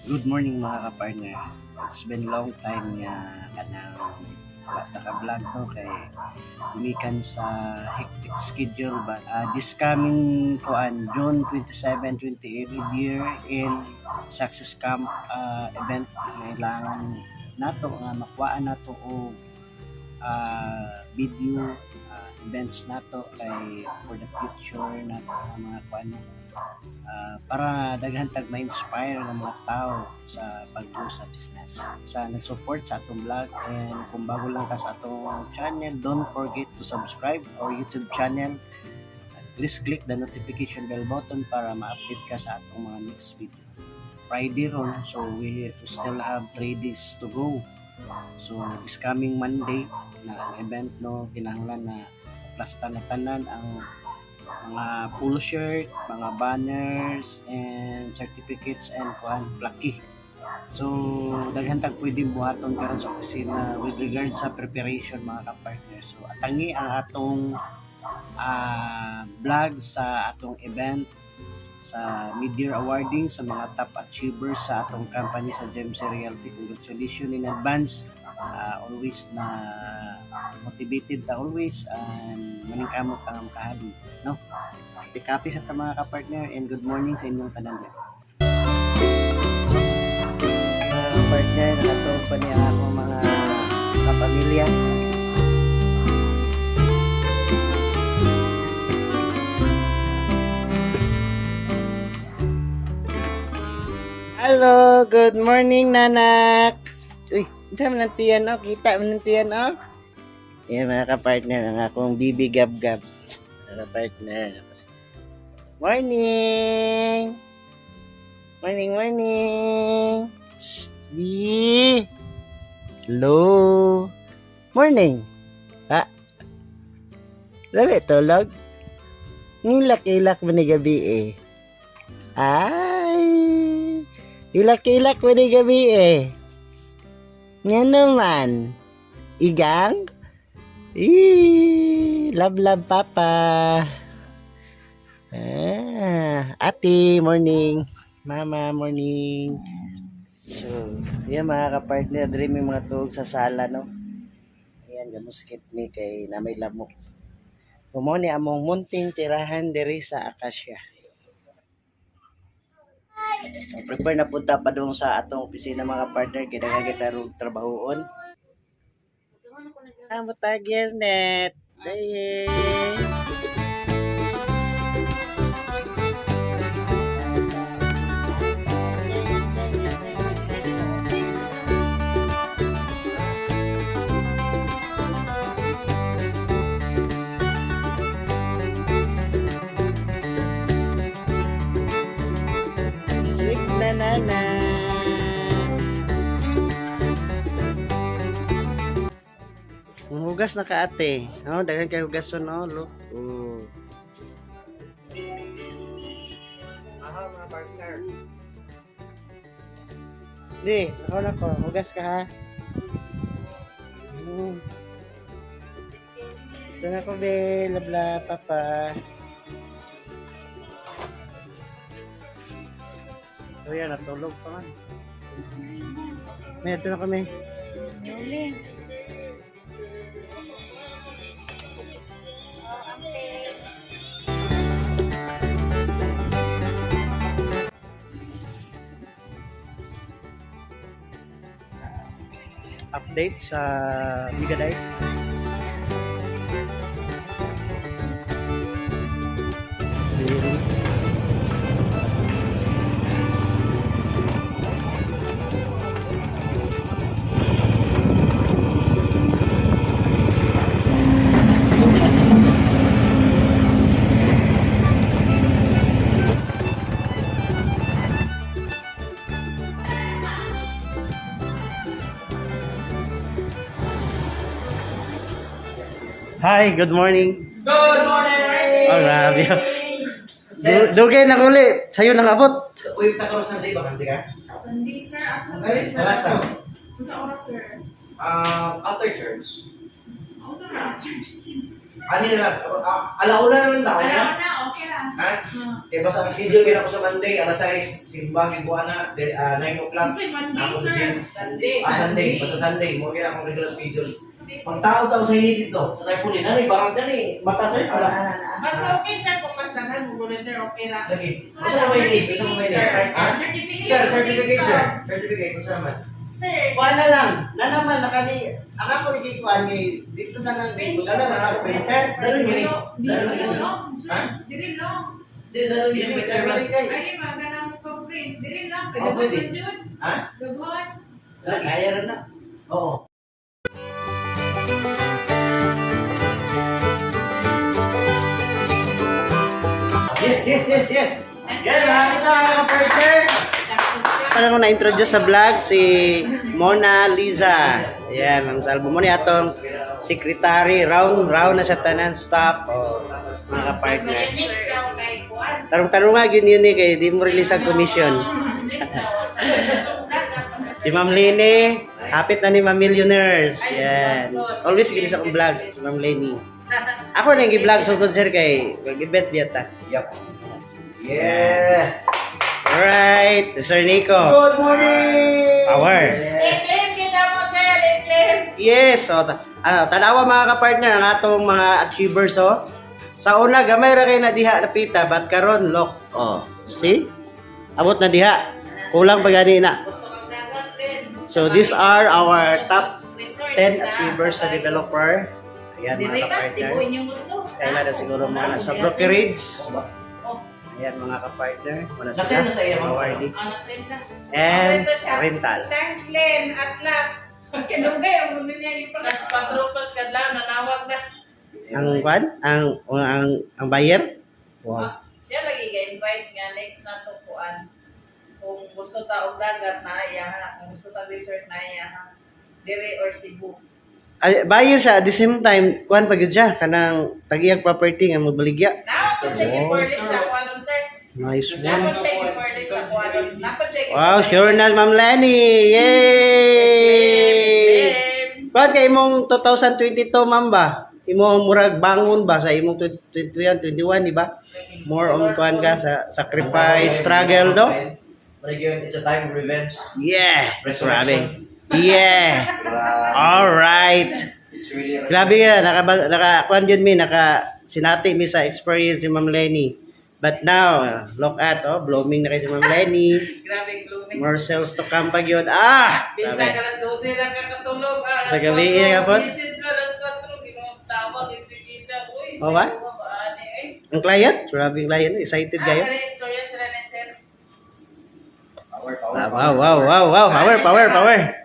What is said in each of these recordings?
Good morning mga ka-partner. It's been long time nga kanang naka-vlog no kay gumikan sa hectic schedule but this coming June 27, 28 year in Success Camp event kailangan nato nga makuhaan nato og video events nato kay for the future nato mga kuan para daghan tag ma-inspire ng mga tao sa paggo sa business. Sa nag-support sa atong vlog and kung bago lang ka sa atong channel, don't forget to subscribe our YouTube channel. Please click the notification bell button para ma-update ka sa atong mga next video. Friday ron, so we still have 3 days to go. So this coming Monday na ang event no kinahanglan na plasta na tanan ang mga polo shirt, mga banners, and certificates and plaque. So, daghan tag pwedeng buhaton karon sa opisina with regard sa preparation mga ka-partner. So, atangi ang atong vlog sa atong event sa mid-year awarding sa mga top achievers sa atong company sa GMC Realty. Congratulations in advance. Always na motivated ta always and maningkamot ang kahali no. Happy sa mga ka-partner and good morning sa inyong tanan. Mga partner, nakatawag pa niya akong mga kapamilya. Hello, good morning nanak. Uy, kita manantiyan o, kita manantiyan o. Yan mga ka-partner, ang akong bibi gab-gab. Mga ka-partner. Morning! Morning, morning! Hello! Morning! Ha? Labi, tulog? Ngilak-ilak mo ni gabi eh. Ay! Ilak-ilak mo ni gabi eh. Nga naman. Igang? Love papa. Ate, morning. Mama, morning. So, yan mga ka-partner, dream yung mga tuog sa sala, no? Ayan, gamuskit ni kay na may lamok. Kumuni among munting tirahan diri sa Acacia. So, prepare na punta pa doon sa atong opisina mga partner, kita trabahoon. Amo tagyer net. Day. Na. Hugas na ka ate. Oh, daghan kay hugason no, look. Oh. Aha mga partner. Di, ako na ko. Hugas ka ha. Ito na ko be, labla papa. So yan, natulog pa man. May ito na kami. Yuli. Update sa Bigaday. Hi, good morning. Good morning! Oh, grabe. Dugay na ulit. Sa'yo nang abot. Uy, takaros na day, bakante ka? Hindi, sir. Asa na Ay, sir? sa? Sa oras, sir. After church. Ako sa oras, church. Ano na lang? Alauna na lang daw. Alam na, okay ra. Ha? Kaya basta ang schedule din ako sa Monday, alas 6, simbang iguana, 9 o'clock. Kasi Monday, Ako sa sir. gym. Sunday. Sunday, basta Sunday, mo kaya akong regular schedule. Pang tao sa inyo dito, sa tayo po din, barang dali, mata sir, wala. Basta okay, sir, kung mas daghan mo volunteer, okay ra. Lagi, basta mo may need, basta mo may need. Ha? Sir, certificate sir, certificate, basta naman. Sir, Kuha na lang. Na naman, nakali. Ang ako naging kuha ni, dito na lang. Dito na lang, naka-printer. Dalo yun eh. Dili Dalo yun. long. Ha? Dili long. Hindi, dalo yun, better man. Ay, magana mo pag-print. Dili lang. Oh, pwede. Jud. Ha? Dughon. Kaya rin na. Oo. Yes. Yan, maraming mga partner. Parang ko na-introduce sa vlog si Mona Lisa. Yan, ang salbo mo niya atong secretary. Round na sa tanan staff. O, mga kapartner. Next daw kay Kuan. Tarong-tarong nga yun eh, kaya di mo release ang commission. Si Ma'am Lene, hapit na ni Ma'am Millionaires. Yan. Always gilis akong vlog, si Ma'am Lene. Ako na yung vlog so sir kay mag-ibet biyata. Yup. Yeah. Alright, Sir Nico. Good morning! Power. I-claim kita mo, sir. I-claim. Yes, so tanawa mga kapartner ang atong mga achievers oh. Sa una gamay ra kay na diha napita but karon lock. Oh, see? Abot na diha. Kulang pa gani na. Gusto kang dagat din. So these are our top Resort 10 na. achievers sa developer. Ayan Dili mga ka, kapartner. Cebu inyong gusto. Kaya na siguro mga nasa brokerage. Oh, Ayan mga kapartner. Wala Nasaan na sa iyo, ma'am? Awardee. ano sa inyo? And Ito siya. rental. Thanks, Len. At last. Kinugay, ang muna niya yung palas patropas ka lang, nanawag na. Ang kwan? Ang buyer? Wow. Siya lagi ka-invite nga next na to kuan. Kung gusto ta og dagat na iya, kung gusto ta resort na iya, dire or Cebu. Ay, buyer siya at the same time kuan pagud siya kanang tagiyag property nga mobaligya. Napod siya yung for this sa kuanon, sir. Nice Napod one. siya yung for this sa kuanon. Napod siya yung Wow, sure na Ma'am Lenny. Yay! Kuan kay imong 2022 ma'am ba? Imong murag bangon ba sa imong 2021, 21 di ba? More on kuan ka sa sacrifice, struggle do? Again, it's a time of revenge. Yeah. Grabe. Resurrection. Yeah. All right. It's really a Grabe nga, kuan yun mi, sinati mi sa experience ni Ma'am Lenny. But now, look at, blooming na kay si Ma'am Lenny. Grabe gloomy. More sales to come pag yun. Ah! Pinsa Grabe. ka alas 12 lang kakatulog. Sa gabi, iya ka po? Message ka alas 4, ginawag execute. Uy, O ba? Ang client? Grabe yung client. Excited kayo? Kaya istorya sila ni sir. Ah, wow. Power.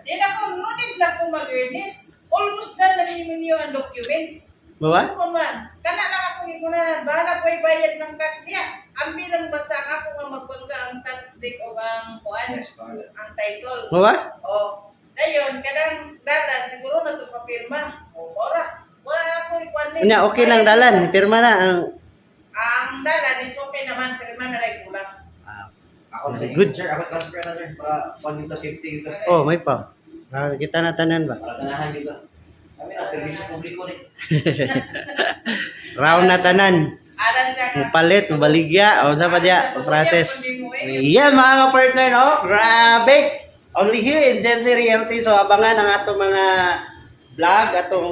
Di na ko, ngunit lang ko mag-earnest. Almost done na ninyo ang documents. Bawa? Ano man, kana lang ako igunahan, bahala ko bayad ng tax niya. Ang bilang basta ako nga magpangga ang tax date o ang kuan, ang title. Bawa? O, dayon, kadang dalan, siguro na ito papirma. O, ora, wala na ako ikuan din. Unya, okay lang dalan. Pirma na ang... Ang dalan is okay naman, pirma na rin kulang. Ako Good. Sir, ako transfer na sir para pag dito safety dito. Oh, may pa. Kita na tanan ba? Para ganahan dito. Kami na serbisyo publiko ni. Round na tanan. Aran siya ka. Mupalit, mubaligya. O, sa pa diya? Process. Yan mga ka-partner, no? Grabe! Only here in Gen Z Realty. So, abangan ang atong mga vlog,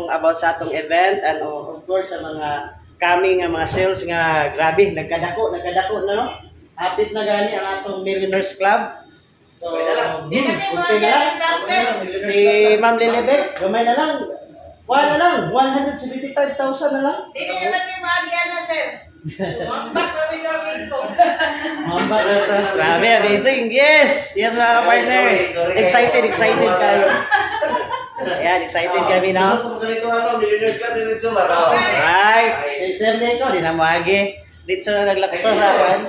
about sa atong event, and of course, sa mga coming mga sales nga grabe, nagkadako na, no? Hapit na gani ang atong Millionaires Club. So, Di na may kunti na lang. mga sir. Si Ma'am Lilebe, gamay na lang. Wala lang, 175,000 na lang. Di na naman may maagian na sir. Mambak kami kami ko. Grabe, amazing. Yes! Yes, mga ka-partner. Excited kayo. Ayan, excited kami na. Gusto ko ganito millionaires ka din ito ba? Right. Si Sir Nico, di na maagi. Dito na naglakso sa akin.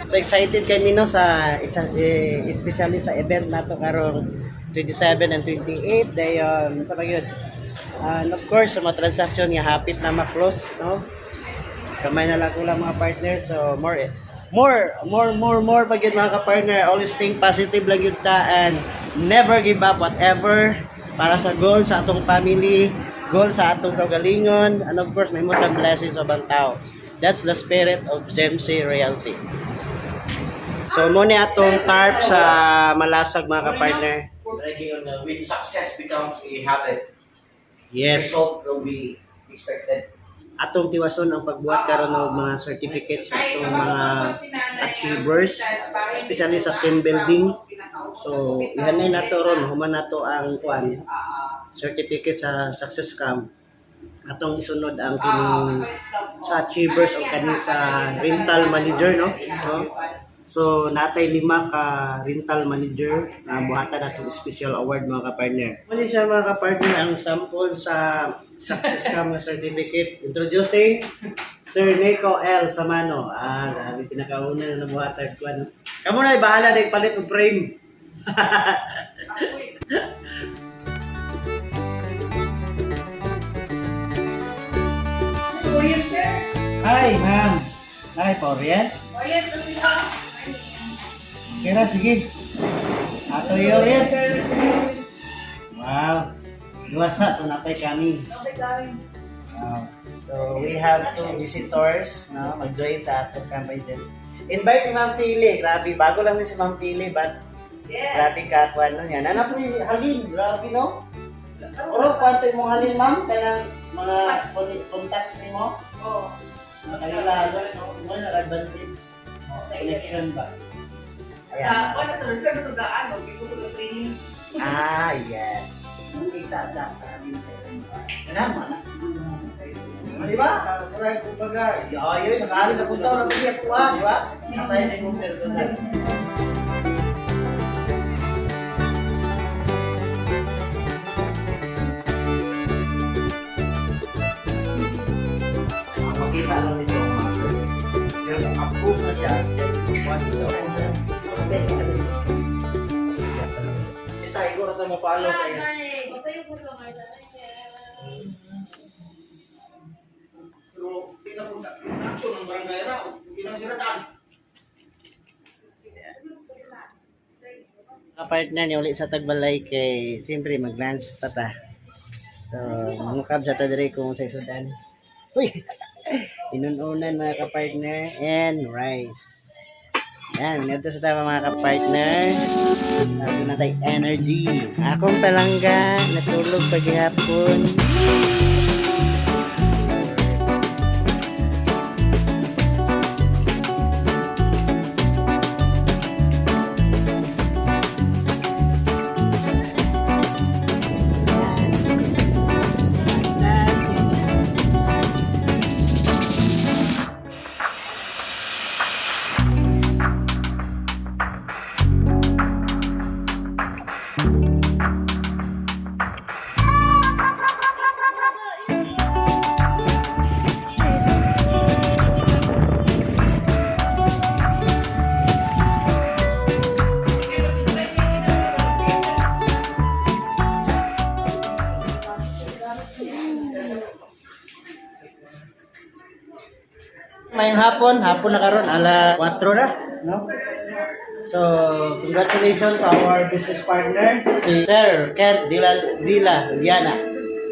So excited kami no sa especially sa event nato karong 27 and 28 dayon sa pagyud. And of course sa mga transaction nga hapit na ma-close no. Kamay na lang ko lang mga partner so more pagyud mga ka-partner, always think positive lang yun ta and never give up whatever para sa goal sa atong family, goal sa atong kagalingon and of course may mutang blessings sa bang tao. That's the spirit of GMC Realty. So mo ni atong tarp sa malasag mga kapartner. Bragging on when success becomes a habit, Yes. result will be expected. Atong tiwason ang pagbuhat karon og mga certificates sa atong mga achievers, especially sa team building. So ihanay nato ron human nato ang kuan certificate sa success scam. Atong isunod ang kining sa achievers o kani sa rental manager no. So natay 5 ka rental manager na buhatan natong special award mga ka-partner. Mali siya mga ka-partner ang sample sa success scam nga certificate. Introducing Sir Nico L. Samano. Grabe pinakauna na buhatan ko ano. Kamo na bahala na ipalit og frame. Kuya, sir. Hi, ma'am. Hi, Porian. Kuya, ito sila. Kira, sige. Ato Orian. Wow. Luwasa, so napay kami. Okay, darling. Wow. So, we have 2 visitors no, mag-join sa atong campaign. Invite ni Ma'am Philly. Grabe, bago lang ni si Ma'am Philly, but Yes. grabe ka, kuwan nun yan. Anak po ni Halin, grabe no? Pero kwanto mong Halin, ma'am, kanang mga contacts ni mo? Oh. Kanila, no? Ano na advantage? Connection ba? Ako na to, sir, ito daan. Okay, ko to training. Yes. Kita lang sa amin sa iyo. Kanama na. Di ba? Kuray, kumbaga, yun, nakaalit na punta, wala siya kuha, di ba? Nasaya sa kong personal. Makita lang nito ang mga pero kung approve na siya, then what to do? Kita, igor ito mapalo sa iyo. Pero pinapunta action ng barangay raw, pinasiradan. Kapartner niya ulit sa Tagbalay kay siyempre mag-lunch tata. So, mangukab sa tadiri kung sa isudan. Uy! Inununan mga kapartner and rice. Yan, ito sa tama mga kapartner. Sabi na tayo energy. Akong palangga, natulog paghihapon. Mayang hapon na karon ala 4 na, no? So, congratulations to our business partner, si Sir Kent Dila Viana,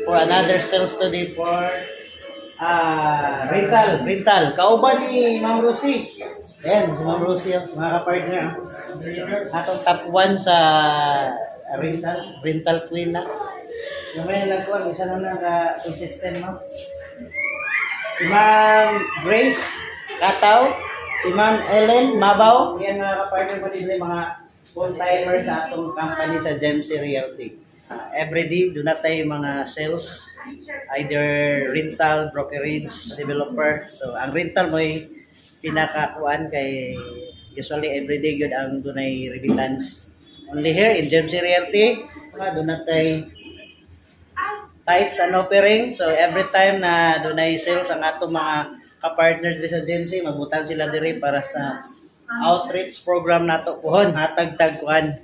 for another sales study for rental. Kauban ni Ma'am Rosie. Ayan, si Ma'am Rosie, mga ka-partner. Atong top 1 sa rental queen na. Yung may nagkuhan, isa na naka-consistent, no? Si Ma'am Grace Kataw, si Ma'am Ellen Mabaw, yan mga kapartner mo din mga full-timer sa atong company sa GMC Realty. Every day, doon na tayo mga sales, either rental, brokerage, developer. So, ang rental mo ay pinakakuan kay usually every day yun ang doon ay remittance. Only here in GMC Realty, doon na tayo tights and offering. So every time na doon ay sales ang atong mga ka-partners sa GMC, mabutan sila diri para sa outreach program nato kuhon hatag tagkuan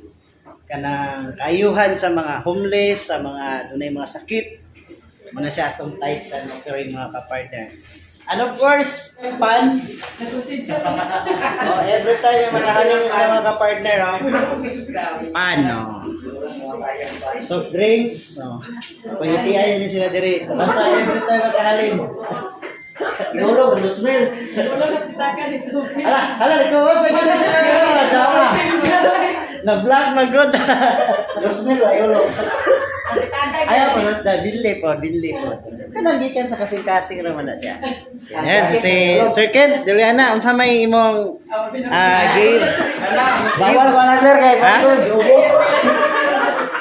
kanang kayuhan sa mga homeless, sa mga doon ay mga sakit. Muna siya atong tights and offering mga ka-partner. And of course, pan. Every time yung manahaling sa mga ka-partner, pan, soft drinks, pag-UTI din sila diri. Basta every time makahalin. Ihulog, Luzmel. Hala, ikaw ba? Na-vlog na good. Luzmel, ihulog. Ayaw po, dili po. Kanang gikan sa kasing-kasing naman na siya. Yan, si Sir Ken, Juliana, unsa may imong game? Bawal ko na, sir, kay Ha?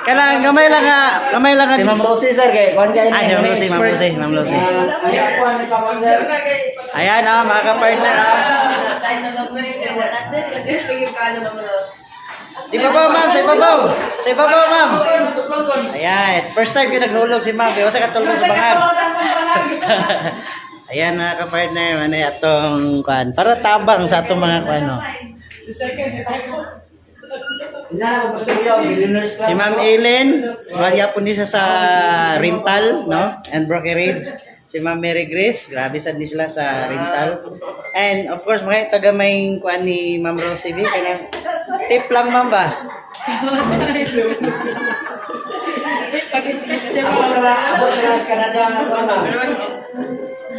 Kanang gamay lang nga. Si Ma'am Rosie, sir, kay Juan kayo Ah, Ma'am Lucy. Ayan po, ano pa man, sir? Ayan mga ka-partner Sa ibabaw, ma'am. Ayan, first time ko naghulog si ma'am. Kaya sa katulong sa bangag. Ayan mga ka-partner, manay atong kuan. Para tabang sa atong mga kuan. No? Si Ma'am Eileen, kaya po niya sa rental, no? And brokerage. Si Ma'am Mary Grace, grabe sad ni sila sa rental. And of course, mga taga may kuan ni Ma'am Rosie B. Kaya tip lang ma'am ba?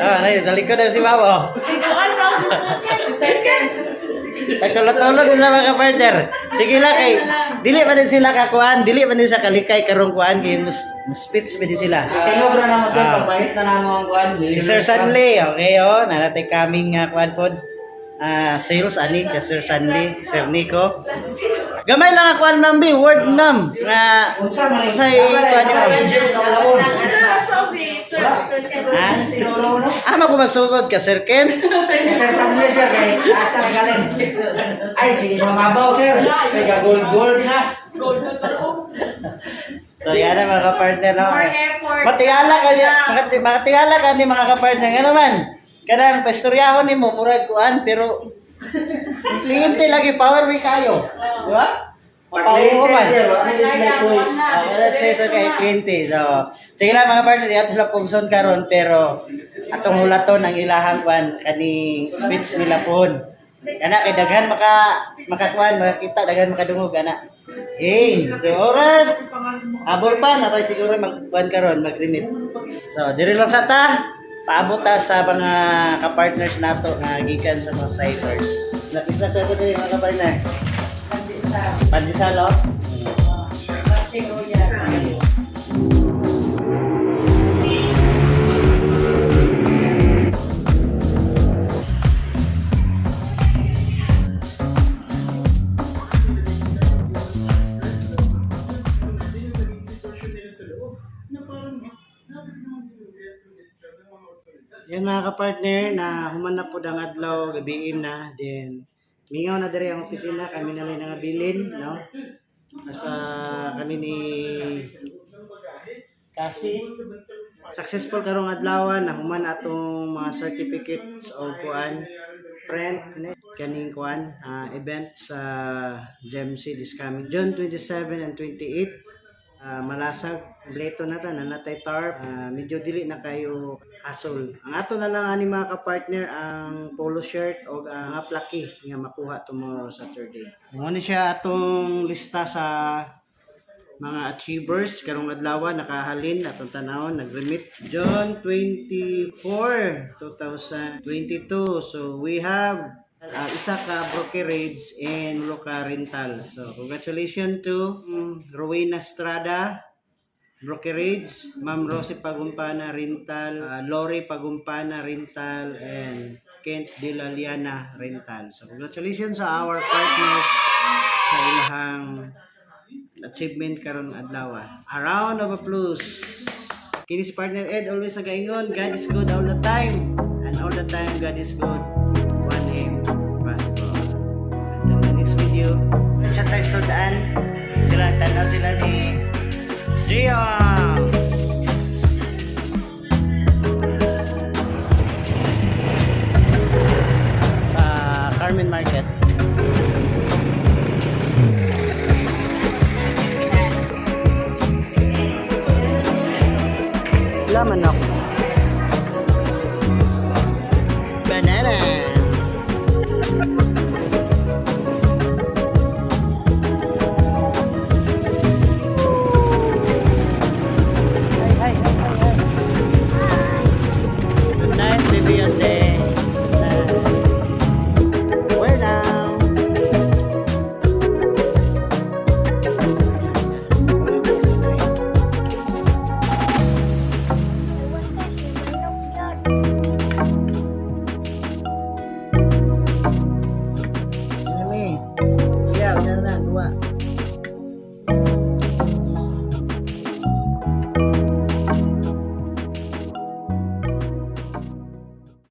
Ah, ay, dali ko na si Ma'am. Oh. Nagtulot-tulot nila mga partner. Sige lang kay dili man din sila kakuan, dili man din sa kalikay karong kuan kay speech ba din sila. Tingog na naman, sir, pagpahit na naman ang kuhan. Si Sir Sanley, okay oh, nanatay kaming kuan pod. Sales ani ka Sir Sanley, Sir Nico. Gamay lang ako an mambi, word nam nga say kuan ni. Ama ko magsugod ka Sir Ken. Sir Sanley, sir, kay taas ka galing. Ay, sige, mamabaw, sir. Kaya gold na. So yan ang mga partner no. Matigala ka ni mga ka-partner nga naman. Kanang pastoryahon nimo murag kuan pero kliyente lagi power week kayo. Di ba? Papawo man. choice. Let's say so kay kliyente. So sige lang mga partner, ato sila pugson karon pero atong hulaton ang ilahang kuan kaning speech nila pod. Kana kay daghan makakuan makita daghan makadungog ana. So oras abot pa na kay siguro magkuan karon mag-limit. So diri lang sa ta paabot ta sa mga ka-partners nato nga gikan sa mga siders. Snack sa ito diri mga ka-partner. Pandesal. Yan mga ka-partner na humanap po ang adlaw gabiin na then mingaw na diri ang opisina kami na lang nangabilin no sa kami ni kasi successful karong adlaw na human atong mga certificates o kuan friend kaning kuan event sa GMC this coming June 27 and 28 malasag kompleto na ta nanatay tarp medyo dili na kayo hassle ang ato na lang ani mga ka-partner ang polo shirt o ang aplaki nga makuha tomorrow Saturday mo ni siya atong lista sa mga achievers karong adlaw nakahalin atong tanawon nag-remit June 24 2022 so we have isa ka brokerage and loka rental. So congratulations to Rowena Estrada brokerage, Ma'am Rosie Pagumpana rental, Lori Pagumpana rental, and Kent De La Liana rental. So congratulations sa our partners sa ilahang achievement karon adlaw. A round of applause. Kini si partner Ed always nagaingon, God is good all the time, and all the time God is good. One aim possible. Until the next video. Sa tagsudaan, tanaw sila ni Gian.